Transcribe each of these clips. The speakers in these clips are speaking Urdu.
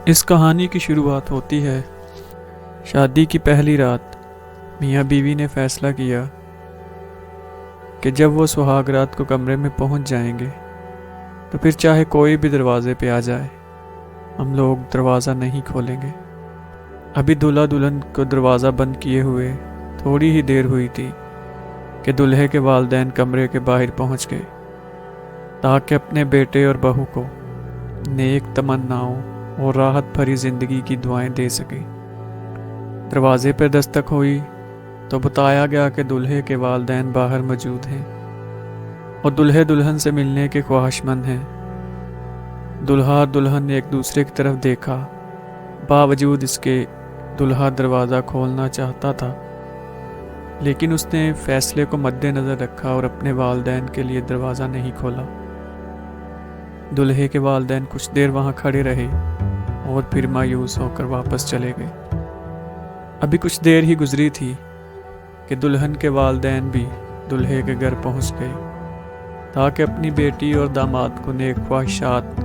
اس کہانی کی شروعات ہوتی ہے شادی کی پہلی رات۔ میاں بیوی نے فیصلہ کیا کہ جب وہ سہاگ رات کو کمرے میں پہنچ جائیں گے تو پھر چاہے کوئی بھی دروازے پہ آ جائے ہم لوگ دروازہ نہیں کھولیں گے۔ ابھی دلہا دلہن کو دروازہ بند کیے ہوئے تھوڑی ہی دیر ہوئی تھی کہ دلہے کے والدین کمرے کے باہر پہنچ گئے تاکہ اپنے بیٹے اور بہو کو نیک تمناؤں اور راحت بھری زندگی کی دعائیں دے سکے۔ دروازے پر دستک ہوئی تو بتایا گیا کہ دلہے کے والدین باہر موجود ہیں اور دلہے دلہن سے ملنے کے خواہش مند ہیں۔ دلہا اور دلہن نے ایک دوسرے کی طرف دیکھا، باوجود اس کے دلہا دروازہ کھولنا چاہتا تھا لیکن اس نے فیصلے کو مد نظر رکھا اور اپنے والدین کے لیے دروازہ نہیں کھولا۔ دلہے کے والدین کچھ دیر وہاں کھڑے رہے اور پھر مایوس ہو کر واپس چلے گئے۔ ابھی کچھ دیر ہی گزری تھی کہ دلہن کے والدین بھی دلہے کے گھر پہنچ گئے تاکہ اپنی بیٹی اور داماد کو نیک خواہشات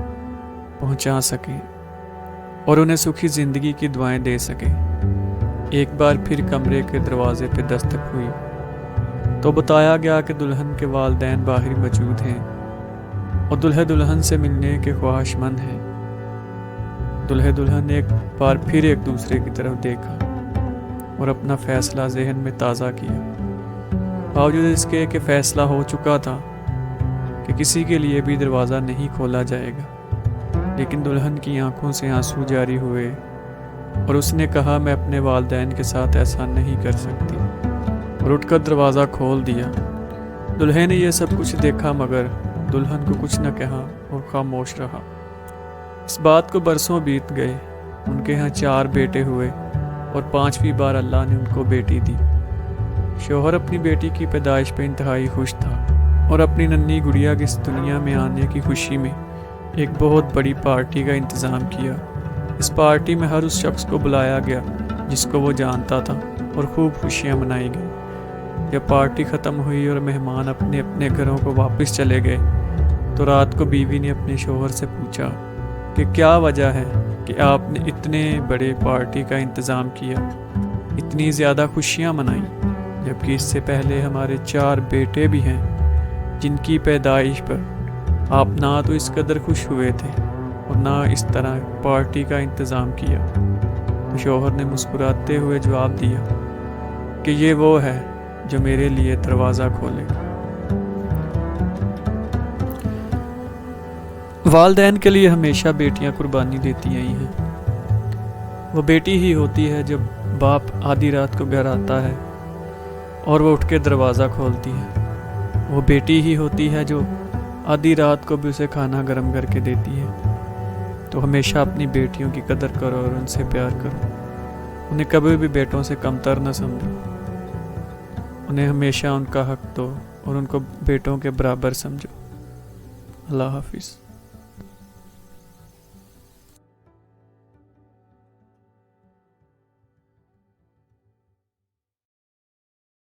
پہنچا سکیں اور انہیں سکھی زندگی کی دعائیں دے سکیں۔ ایک بار پھر کمرے کے دروازے پہ دستک ہوئی تو بتایا گیا کہ دلہن کے والدین باہر موجود ہیں اور دلہے دلہن سے ملنے کے خواہش مند ہیں۔ دلہے دلہن نے ایک بار پھر ایک دوسرے کی طرف دیکھا اور اپنا فیصلہ ذہن میں تازہ کیا۔ باوجود اس کے کہ فیصلہ ہو چکا تھا کہ کسی کے لیے بھی دروازہ نہیں کھولا جائے گا، لیکن دلہن کی آنکھوں سے آنسو جاری ہوئے اور اس نے کہا میں اپنے والدین کے ساتھ ایسا نہیں کر سکتی، اور اٹھ کر دروازہ کھول دیا۔ دلہے نے یہ سب کچھ دیکھا مگر دلہن کو کچھ نہ کہا اور خاموش رہا۔ اس بات کو برسوں بیت گئے۔ ان کے ہاں 4 بیٹے ہوئے اور 5ویں بار اللہ نے ان کو بیٹی دی۔ شوہر اپنی بیٹی کی پیدائش پہ انتہائی خوش تھا اور اپنی ننھی گڑیا کی اس دنیا میں آنے کی خوشی میں ایک بہت بڑی پارٹی کا انتظام کیا۔ اس پارٹی میں ہر اس شخص کو بلایا گیا جس کو وہ جانتا تھا اور خوب خوشیاں منائی گئیں۔ جب پارٹی ختم ہوئی اور مہمان اپنے اپنے گھروں کو واپس چلے گئے تو رات کو بیوی نے اپنے شوہر سے پوچھا کہ کیا وجہ ہے کہ آپ نے اتنے بڑے پارٹی کا انتظام کیا، اتنی زیادہ خوشیاں منائیں، جبکہ اس سے پہلے ہمارے 4 بیٹے بھی ہیں جن کی پیدائش پر آپ نہ تو اس قدر خوش ہوئے تھے اور نہ اس طرح پارٹی کا انتظام کیا۔ تو شوہر نے مسکراتے ہوئے جواب دیا کہ یہ وہ ہے جو میرے لیے دروازہ کھولے۔ والدین کے لیے ہمیشہ بیٹیاں قربانی دیتی آئی ہیں۔ وہ بیٹی ہی ہوتی ہے جب باپ آدھی رات کو گھر آتا ہے اور وہ اٹھ کے دروازہ کھولتی ہے۔ وہ بیٹی ہی ہوتی ہے جو آدھی رات کو بھی اسے کھانا گرم کر کے دیتی ہے۔ تو ہمیشہ اپنی بیٹیوں کی قدر کرو اور ان سے پیار کرو۔ انہیں کبھی بھی بیٹوں سے کمتر نہ سمجھو۔ انہیں ہمیشہ ان کا حق دو اور ان کو بیٹوں کے برابر سمجھو۔ اللہ حافظ۔